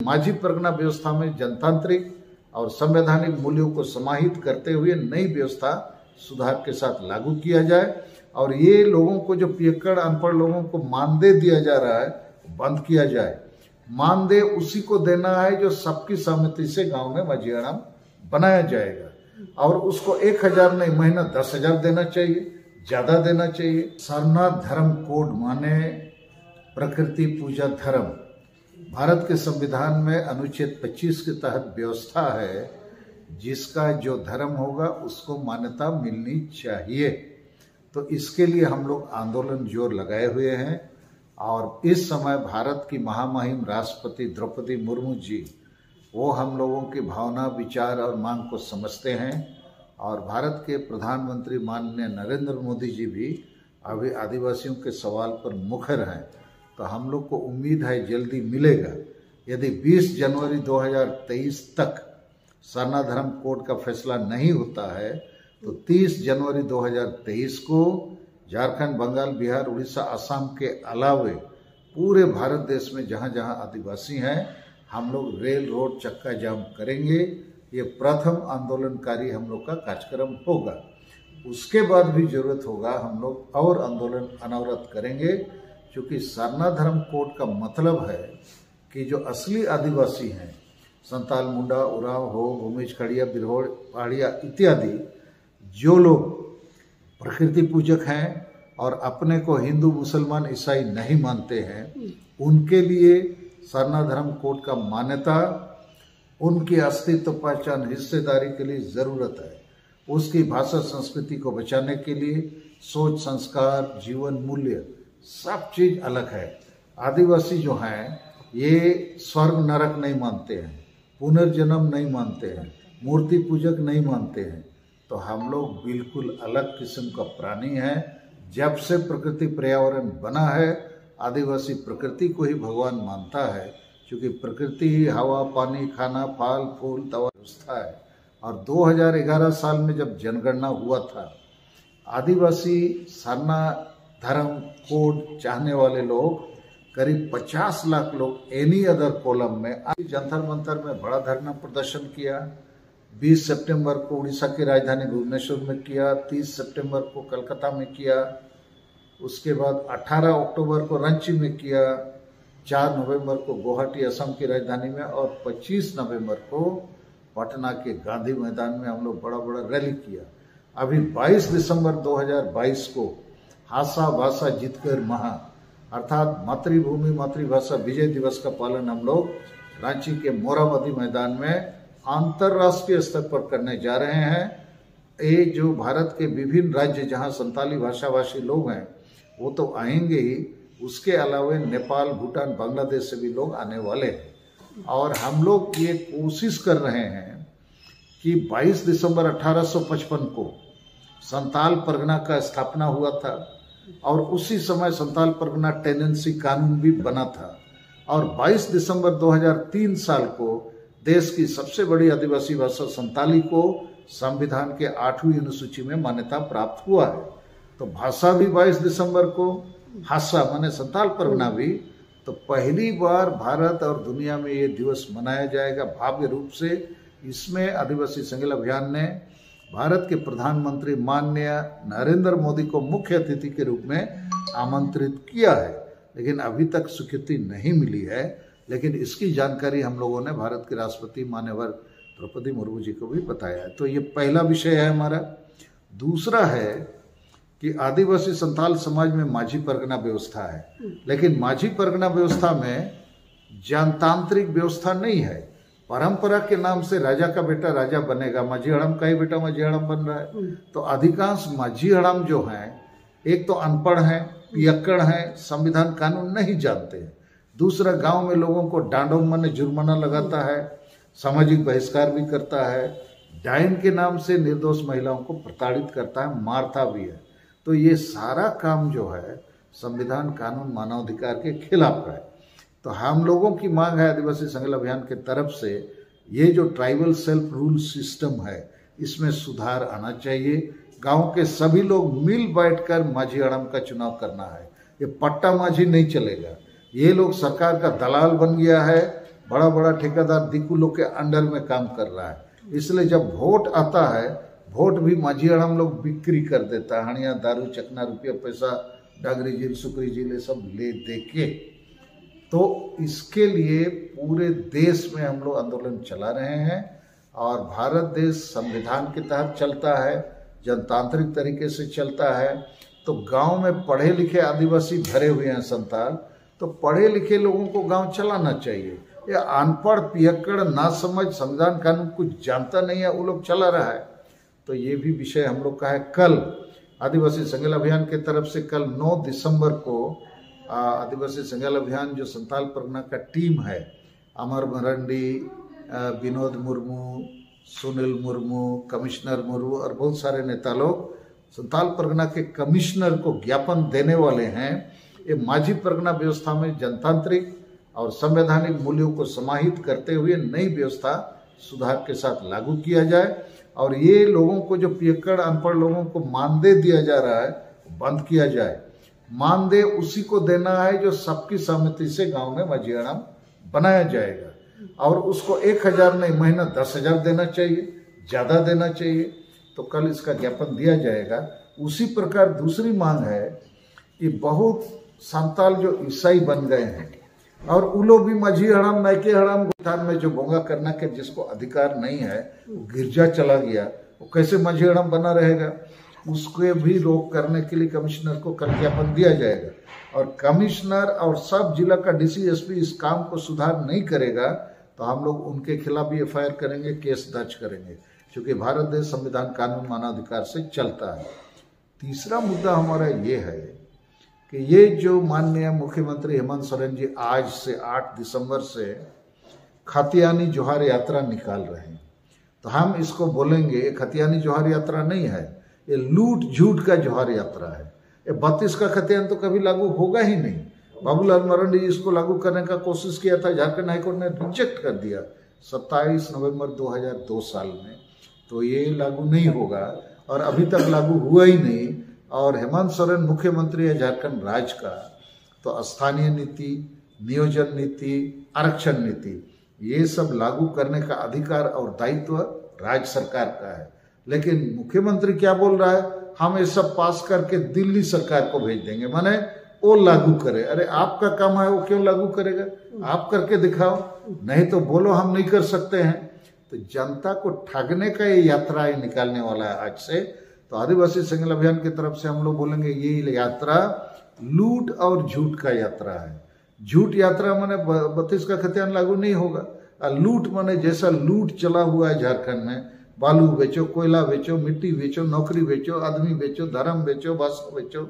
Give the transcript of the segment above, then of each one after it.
माझी परगना व्यवस्था में जनतांत्रिक और संवैधानिक मूल्यों को समाहित करते हुए नई व्यवस्था सुधार के साथ लागू किया जाए और ये लोगों को जो पियक्कड़ अनपढ़ लोगों को मानदेय दिया जा रहा है बंद किया जाए। मानदेय उसी को देना है जो सबकी सहमति से गांव में माझी हड़ाम बनाया जाएगा और उसको 1000 नहीं महीना 10,000 देना चाहिए, ज्यादा देना चाहिए। सारनाथ धर्म कोड माने प्रकृति पूजा धर्म भारत के संविधान में अनुच्छेद 25 के तहत व्यवस्था है, जिसका जो धर्म होगा उसको मान्यता मिलनी चाहिए। तो इसके लिए हम लोग आंदोलन जोर लगाए हुए हैं और इस समय भारत की महामहिम राष्ट्रपति द्रौपदी मुर्मू जी वो हम लोगों की भावना, विचार और मांग को समझते हैं और भारत के प्रधानमंत्री माननीय नरेंद्र मोदी जी भी अभी आदिवासियों के सवाल पर मुखर हैं। तो हम लोग को उम्मीद है जल्दी मिलेगा। यदि 20 जनवरी 2023 तक सारनाथ धर्म कोड का फैसला नहीं होता है तो 30 जनवरी 2023 को झारखंड, बंगाल, बिहार, उड़ीसा, असम के अलावे पूरे भारत देश में जहां जहां आदिवासी हैं हम लोग रेल रोड चक्का जाम करेंगे। ये प्रथम आंदोलनकारी हम लोग का कार्यक्रम होगा। उसके बाद भी जरूरत होगा हम लोग और आंदोलन अनवरत करेंगे, क्योंकि सारनाथ धर्म कोड का मतलब है कि जो असली आदिवासी हैं संताल, मुंडा, उरांव, हो, भूमिज, खड़िया, बिरहोड़, पहाड़िया इत्यादि, जो लोग प्रकृति पूजक हैं और अपने को हिंदू, मुसलमान, ईसाई नहीं मानते हैं, उनके लिए सारनाथ धर्म कोड का मान्यता उनकी अस्तित्व, पहचान, हिस्सेदारी के लिए जरूरत है। उसकी भाषा, संस्कृति को बचाने के लिए सोच, संस्कार, जीवन मूल्य सब चीज अलग है। आदिवासी जो हैं ये स्वर्ग नरक नहीं मानते हैं, पुनर्जन्म नहीं मानते हैं, मूर्ति पूजक नहीं मानते हैं। तो हम लोग बिल्कुल अलग किस्म का प्राणी हैं। जब से प्रकृति पर्यावरण बना है आदिवासी प्रकृति को ही भगवान मानता है, क्योंकि प्रकृति ही हवा, पानी, खाना, फल, फूल, दवा व्यवस्था है। और 2011 साल में जब जनगणना हुआ था, आदिवासी सारनाथ धर्म कोड चाहने वाले लोग करीब 50 लाख लोग एनी अदर कॉलम में आज जंतर मंतर में बड़ा धरना प्रदर्शन किया। 20 सितंबर को उड़ीसा की राजधानी भुवनेश्वर में किया, 30 सितंबर को कलकत्ता में किया, उसके बाद 18 अक्टूबर को रांची में किया, 4 नवंबर को गुवाहाटी असम की राजधानी में और 25 नवंबर को पटना के गांधी मैदान में हम लोग बड़ा बड़ा रैली किया। अभी 22 दिसंबर 2022 को हासा भाषा जीतकर महा अर्थात मातृभूमि मातृभाषा विजय दिवस का पालन हम लोग रांची के मोरहाबादी मैदान में अंतर्राष्ट्रीय स्तर पर करने जा रहे हैं। ये जो भारत के विभिन्न राज्य जहां संताली भाषाभाषी लोग हैं वो तो आएंगे ही, उसके अलावा नेपाल, भूटान, बांग्लादेश से भी लोग आने वाले हैं। और हम लोग ये कोशिश कर रहे हैं कि 22 दिसंबर 1855 को संताल परगना का स्थापना हुआ था और उसी समय संताल परगना टेनेंसी कानून भी बना था और 22 दिसंबर 2003 साल को देश की सबसे बड़ी आदिवासी भाषा संताली को संविधान के 8वीं अनुसूची में मान्यता प्राप्त हुआ है। तो भाषा भी 22 दिसंबर को, हासा माने संताल परगना भी। तो पहली बार भारत और दुनिया में ये दिवस मनाया जाएगा भव्य रूप से। इसमें आदिवासी संगील अभियान ने भारत के प्रधानमंत्री माननीय नरेंद्र मोदी को मुख्य अतिथि के रूप में आमंत्रित किया है, लेकिन अभी तक स्वीकृति नहीं मिली है। लेकिन इसकी जानकारी हम लोगों ने भारत के राष्ट्रपति माननीय द्रौपदी मुर्मू जी को भी बताया है। तो ये पहला विषय है हमारा। दूसरा है कि आदिवासी संताल समाज में माझी परगना व्यवस्था है, लेकिन माझी परगना व्यवस्था में जनतांत्रिक व्यवस्था नहीं है। परंपरा के नाम से राजा का बेटा राजा बनेगा, माझी हड़ाम का ही बेटा माझी हड़ाम बन रहा है। तो अधिकांश माझी हड़ाम जो हैं एक तो अनपढ़ हैं, पियक्कड़ हैं, संविधान कानून नहीं जानते हैं। दूसरा, गांव में लोगों को डांडो मन जुर्माना लगाता है, सामाजिक बहिष्कार भी करता है, डाइन के नाम से निर्दोष महिलाओं को प्रताड़ित करता है, मारता भी है। तो ये सारा काम जो है संविधान, कानून, मानवाधिकार के खिलाफ है। तो हम लोगों की मांग है आदिवासी संगील अभियान के तरफ से, ये जो ट्राइबल सेल्फ रूल सिस्टम है इसमें सुधार आना चाहिए। गांव के सभी लोग मिल बैठकर माझी हड़ाम का चुनाव करना है। ये पट्टा माझी नहीं चलेगा। ये लोग सरकार का दलाल बन गया है, बड़ा बड़ा ठेकेदार दिक्कू लोग के अंडर में काम कर रहा है। इसलिए जब वोट आता है, वोट भी माझी हड़म लोग बिक्री कर देता है, हणिया दारू चकना रुपया पैसा डागरी झील सुकरी झील ये सब ले दे के। तो इसके लिए पूरे देश में हम लोग आंदोलन चला रहे हैं और भारत देश संविधान के तहत चलता है, जनतांत्रिक तरीके से चलता है। तो गांव में पढ़े लिखे आदिवासी भरे हुए हैं संताल, तो पढ़े लिखे लोगों को गांव चलाना चाहिए। या अनपढ़ पियक्कड़ ना समझ संविधान कानून कुछ जानता नहीं है, वो लोग चला रहा है। तो ये भी विषय हम लोग का है। कल आदिवासी संगल अभियान के तरफ से कल 9 दिसंबर को आदिवासी संगल अभियान जो संताल परगना का टीम है, अमर मरंडी, विनोद मुर्मू, सुनील मुर्मू, कमिश्नर मुर्मू और बहुत सारे नेता लोग संताल परगना के कमिश्नर को ज्ञापन देने वाले हैं। ये माझी परगना व्यवस्था में जनतांत्रिक और संवैधानिक मूल्यों को समाहित करते हुए नई व्यवस्था सुधार के साथ लागू किया जाए और ये लोगों को जो पियक्कड़ अनपढ़ लोगों को मानदेय दिया जा रहा है बंद किया जाए। मानदेय उसी को देना है जो सबकी सहमति से गांव में माझीहड़ाम बनाया जाएगा और उसको 1000 नहीं, महीना 10,000 देना चाहिए, ज्यादा देना चाहिए। तो कल इसका ज्ञापन दिया जाएगा। उसी प्रकार दूसरी मांग है कि बहुत संताल जो ईसाई बन गए हैं और वो लोग भी माझीहड़ाम, नायके हड़ाम गोठान में जो बोंगा करना के जिसको अधिकार नहीं है, वो गिरजा चला गया, वो कैसे माझीहड़ाम बना रहेगा? उसको भी रोक करने के लिए कमिश्नर को कल ज्ञापन दिया जाएगा और कमिश्नर और सब जिला का डीसी एसपी इस काम को सुधार नहीं करेगा तो हम लोग उनके खिलाफ भी एफआईआर करेंगे, केस दर्ज करेंगे, क्योंकि भारत देश संविधान कानून मानवाधिकार से चलता है। तीसरा मुद्दा हमारा ये है कि ये जो माननीय मुख्यमंत्री हेमंत सोरेन जी आज से 8 दिसंबर से खतियानी जोहार यात्रा निकाल रहे हैं, तो हम इसको बोलेंगे ये खतियानी जोहार यात्रा नहीं है, ये लूट झूठ का जोहार यात्रा है। ये 32 का खतियान तो कभी लागू होगा ही नहीं। बाबूलाल मरांडी जी इसको लागू करने का कोशिश किया था, झारखंड हाईकोर्ट ने रिजेक्ट कर दिया 27 नवंबर 2002 साल में। तो ये लागू नहीं होगा और अभी तक लागू हुआ ही नहीं। और हेमंत सोरेन मुख्यमंत्री है झारखंड राज्य का, तो स्थानीय नीति, नियोजन नीति, आरक्षण नीति ये सब लागू करने का अधिकार और दायित्व राज्य सरकार का है। लेकिन मुख्यमंत्री क्या बोल रहा है, हम ये सब पास करके दिल्ली सरकार को भेज देंगे, माने वो लागू करे। अरे आपका काम है, वो क्यों लागू करेगा? आप करके दिखाओ, नहीं तो बोलो हम नहीं कर सकते हैं। तो जनता को ठगने का ये यात्रा ये निकालने वाला है आज से। तो आदिवासी संगल अभियान की तरफ से हम लोग बोलेंगे ये यात्रा लूट और झूठ का यात्रा है। झूठ यात्रा माने 32 का खतियान लागू नहीं होगा। लूट माने जैसा लूट चला हुआ है झारखंड में, बालू बेचो, कोयला बेचो, मिट्टी बेचो, नौकरी बेचो, आदमी बेचो, धर्म बेचो, भाषा बेचो,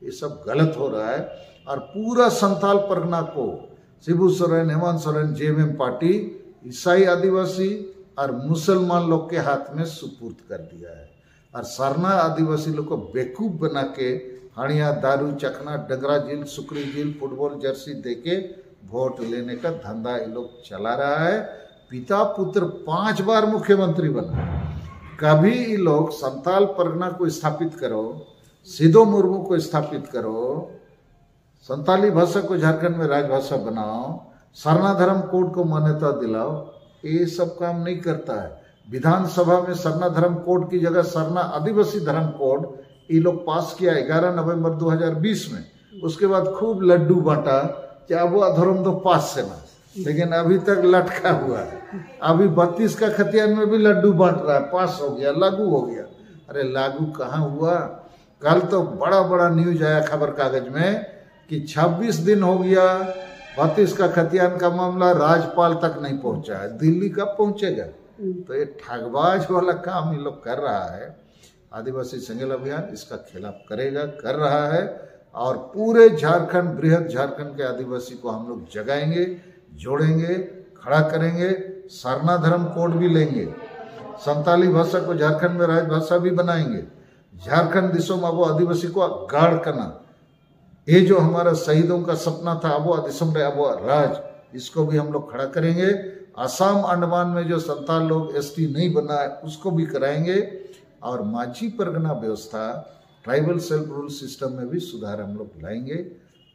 ये सब गलत हो रहा है। और पूरा संताल परगना को शिबू सोरेन, हेमंत सोरेन, जेएमएम पार्टी ईसाई आदिवासी और मुसलमान लोग के हाथ में सुपुर्द कर दिया है और सरना आदिवासी लोग को बेवकूफ बना के हणिया दारू चखना, डगरा झील, सुकरी झील, फुटबॉल जर्सी देके वोट लेने का धंधा ये लोग चला रहा है। पिता पुत्र 5 बार मुख्यमंत्री बना, कभी ये लोग संताल परगना को स्थापित करो, सिदो मुर्मू को स्थापित करो, संताली भाषा को झारखंड में राजभाषा बनाओ, सरना धर्म कोड को मान्यता दिलाओ, ये सब काम नहीं करता है। विधानसभा में सरना धर्म कोड की जगह सरना आदिवासी धर्म कोड ये लोग पास किया 11 नवंबर 2020 में। उसके बाद खूब लड्डू बांटा कि अब वो धर्म तो पास से ना, लेकिन अभी तक लटका हुआ है। अभी 32 का खतियान में भी लड्डू बांट रहा है, पास हो गया, लागू हो गया। अरे लागू कहाँ हुआ? कल तो बड़ा बड़ा न्यूज आया खबर कागज में कि 26 दिन हो गया 32 का खतियान का मामला राज्यपाल तक नहीं पहुंचा है, दिल्ली कब पहुंचेगा? तो ये ठगबाज वाला काम ये लोग कर रहा है। आदिवासी संगल अभियान इसका खिलाफ करेगा, कर रहा है और पूरे झारखंड, बृहद झारखंड के आदिवासी को हम लोग जगाएंगे, जोड़ेंगे, खड़ा करेंगे। सरना धर्म कोड भी लेंगे, संताली भाषा को झारखंड में राजभाषा भी बनाएंगे। झारखंड दिसोम अबो आदिवासी को गाढ़ करना, ये जो हमारा शहीदों का सपना था अबो दिसोम रे अबो राज, इसको भी हम लोग खड़ा करेंगे। असम अंडमान में जो संताल लोग एसटी नहीं बना है उसको भी कराएंगे और माझी परगना व्यवस्था, ट्राइबल सेल्फ रूल सिस्टम में भी सुधार हम लोग लाएंगे।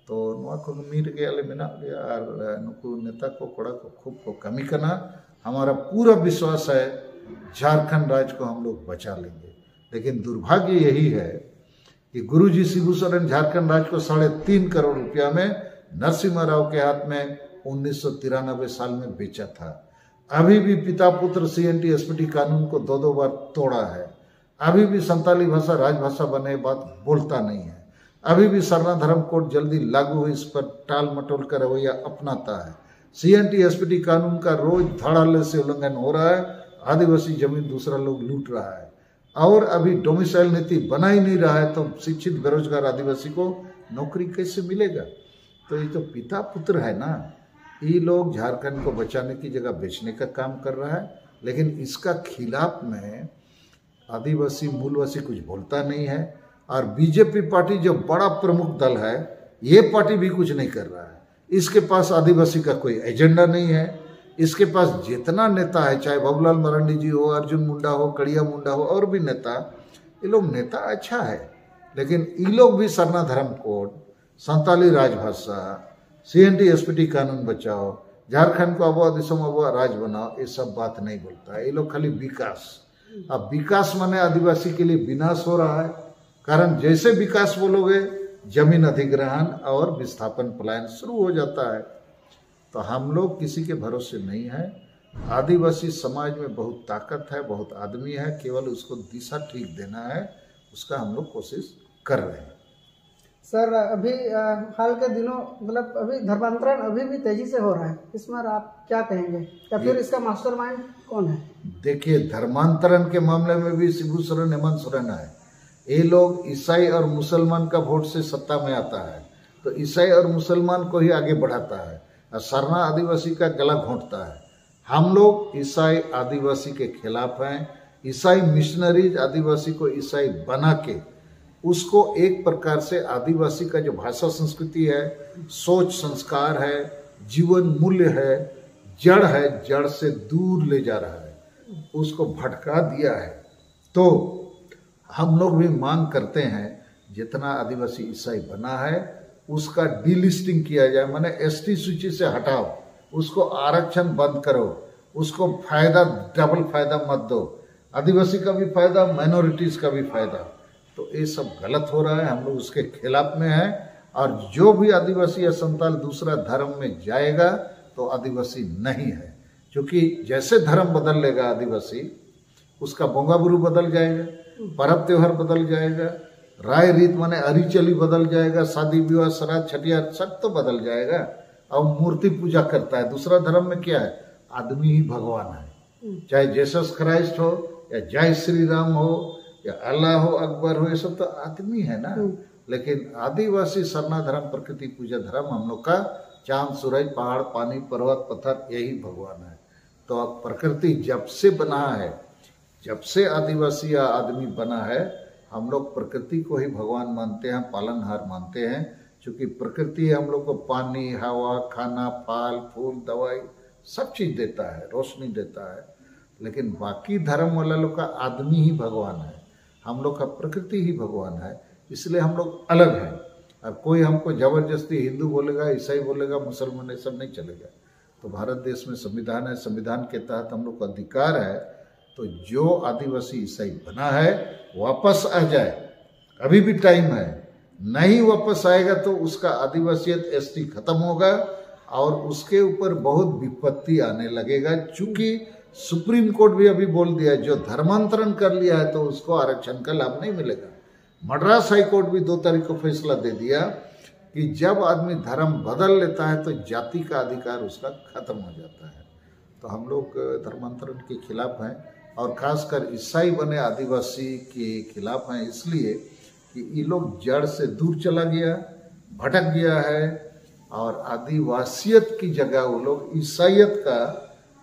तो नुआ को मीर के आले मेना गया और नुकु नेता को कोड़ा को खूब को कमी करना। हमारा पूरा विश्वास है झारखंड राज्य को हम लोग बचा लेंगे। लेकिन दुर्भाग्य यही है कि गुरुजी शिबू सोरेन झारखंड राज्य को 3.5 करोड़ रुपया में नरसिम्हा राव के हाथ में 1993 साल में बेचा था। अभी भी पिता पुत्र CNT SPT कानून को 2 बार तोड़ा है। अभी भी संताली भाषा राजभाषा बने बात बोलता नहीं है। अभी भी सरना धर्म कोड जल्दी लागू हुई इस पर टाल मटोल का रवैया अपनाता है। CNT SPT कानून का रोज धड़ाल्ले से उल्लंघन हो रहा है। आदिवासी जमीन दूसरा लोग लूट रहा है और अभी डोमिसाइल नीति बना ही नहीं रहा है, तो शिक्षित बेरोजगार आदिवासी को नौकरी कैसे मिलेगा? तो ये तो पिता पुत्र है ना, ये लोग झारखंड को बचाने की जगह बेचने का काम कर रहा है। लेकिन इसका खिलाफ में आदिवासी मूलवासी कुछ बोलता नहीं है और बीजेपी पार्टी जो बड़ा प्रमुख दल है ये पार्टी भी कुछ नहीं कर रहा है। इसके पास आदिवासी का कोई एजेंडा नहीं है। इसके पास जितना नेता है, चाहे बाबूलाल मरांडी जी हो, अर्जुन मुंडा हो, कड़िया मुंडा हो और भी नेता, ये लोग नेता अच्छा है, लेकिन ये लोग भी सरना धर्म कोड, संताली राजभाषा, CNT SPT कानून बचाओ, झारखंड को अब दिसम अब राज बनाओ, ये सब बात नहीं बोलता है। ये लोग खाली विकास। अब विकास माने आदिवासी के लिए विनाश हो रहा है। कारण जैसे विकास बोलोगे जमीन अधिग्रहण और विस्थापन पलायन शुरू हो जाता है। तो हम लोग किसी के भरोसे नहीं है। आदिवासी समाज में बहुत ताकत है, बहुत आदमी है, केवल उसको दिशा ठीक देना है, उसका हम लोग कोशिश कर रहे हैं। सर अभी हाल के दिनों मतलब अभी धर्मांतरण अभी भी तेजी से हो रहा है, इसमें आप क्या कहेंगे या फिर इसका मास्टरमाइंड कौन है? देखिए, धर्मांतरण के मामले में भी शिबू सोरेन, हेमंत सोरेन है। ये लोग ईसाई और मुसलमान का वोट से सत्ता में आता है, तो ईसाई और मुसलमान को ही आगे बढ़ाता है और सरना आदिवासी का गला घोंटता है। हम लोग ईसाई आदिवासी के खिलाफ हैं। ईसाई मिशनरीज आदिवासी को ईसाई बना के उसको एक प्रकार से आदिवासी का जो भाषा संस्कृति है, सोच संस्कार है, जीवन मूल्य है, जड़ है, जड़ से दूर ले जा रहा है, उसको भटका दिया है। तो हम लोग भी मांग करते हैं जितना आदिवासी ईसाई बना है उसका डीलिस्टिंग किया जाए, माने ST सूची से हटाओ, उसको आरक्षण बंद करो, उसको फायदा डबल फायदा मत दो, आदिवासी का भी फायदा, माइनॉरिटीज का भी फायदा। तो ये सब गलत हो रहा है, हम लोग उसके खिलाफ में हैं। और जो भी आदिवासी या संताल दूसरा धर्म में जाएगा तो आदिवासी नहीं है, क्योंकि जैसे धर्म बदल लेगा आदिवासी, उसका बोंगा बुरू बदल जाएगा, पर्व त्योहार बदल जाएगा, राय रीत माने अरिचली बदल जाएगा, शादी विवाह श्राद्ध छठियार सब तो बदल जाएगा। और मूर्ति पूजा करता है। दूसरा धर्म में क्या है? आदमी ही भगवान है, चाहे जीसस क्राइस्ट हो या जय श्री राम हो या अल्लाह हो, अकबर हो, ये सब तो आदमी है ना। लेकिन आदिवासी सरना धर्म, प्रकृति पूजा धर्म, हम लोग का चांद सूरज पहाड़ पानी पर्वत पत्थर यही भगवान है। तो प्रकृति जब से बना है, जब से आदिवासी या आदमी बना है, हम लोग प्रकृति को ही भगवान मानते हैं, पालनहार मानते हैं। क्योंकि प्रकृति हम लोग को पानी, हवा, खाना, फल फूल, दवाई सब चीज देता है, रोशनी देता है। लेकिन बाकी धर्म वाला लोग का आदमी ही भगवान है, हम लोग का प्रकृति ही भगवान है। इसलिए हम लोग अलग हैं। और कोई हमको जबरदस्ती हिंदू बोलेगा, ईसाई बोलेगा, मुसलमान, ये सब नहीं चलेगा। तो भारत देश में संविधान है, संविधान के तहत हम लोग को अधिकार है। तो जो आदिवासी ईसाई बना है वापस आ जाए, अभी भी टाइम है। नहीं वापस आएगा तो उसका आदिवासियत ST खत्म होगा और उसके ऊपर बहुत विपत्ति आने लगेगा। चूंकि सुप्रीम कोर्ट भी अभी बोल दिया है, जो धर्मांतरण कर लिया है तो उसको आरक्षण का लाभ नहीं मिलेगा। मद्रास हाई कोर्ट भी 2 तारीख को फैसला दे दिया कि जब आदमी धर्म बदल लेता है तो जाति का अधिकार उसका खत्म हो जाता है। तो हम लोग धर्मांतरण के खिलाफ हैं और खासकर ईसाई बने आदिवासी के खिलाफ हैं, इसलिए कि ये लोग जड़ से दूर चला गया, भटक गया है और आदिवासियत की जगह वो लोग ईसाइयत का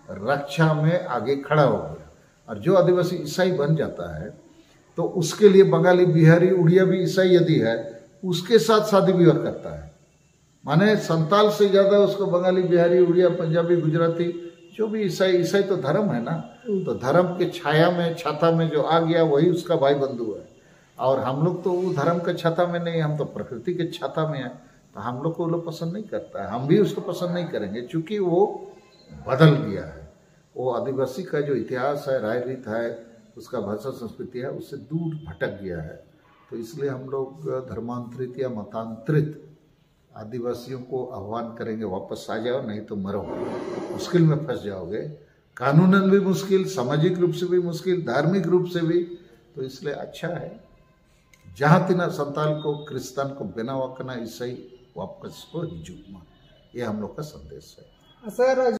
रक्षा में आगे खड़ा हो गया। और जो आदिवासी ईसाई बन जाता है तो उसके लिए बंगाली, बिहारी, उड़िया भी ईसाई यदि है, उसके साथ शादी विवाह करता है। माने संताल से ज्यादा उसको बंगाली, बिहारी, उड़िया, पंजाबी, गुजराती, जो भी ईसाई, ईसाई तो धर्म है ना। तो धर्म के छाया में, छाता में जो आ गया वही उसका भाई बंधु है। और हम लोग तो वो धर्म के छाता में नहीं, हम तो प्रकृति के छाता में हैं। तो हम लोग को वो लोग पसंद नहीं करता है, हम भी उसको पसंद नहीं करेंगे, क्योंकि वो बदल गया है। वो आदिवासी का जो इतिहास है, राय रीत है, उसका भाषा संस्कृति है, उससे दूर भटक गया है। तो इसलिए हम लोग धर्मांतरित या मतांतरित आदिवासियों को आह्वान करेंगे, वापस आ जाओ, नहीं तो मरो, मुश्किल में फंस जाओगे, कानूनन भी मुश्किल, सामाजिक रूप से भी मुश्किल, धार्मिक रूप से भी। तो इसलिए अच्छा है जहाँ तिना संताल को, क्रिस्तान को बेना वकना ईसाई वापस को हिजूक, ये हम लोग का संदेश है। सर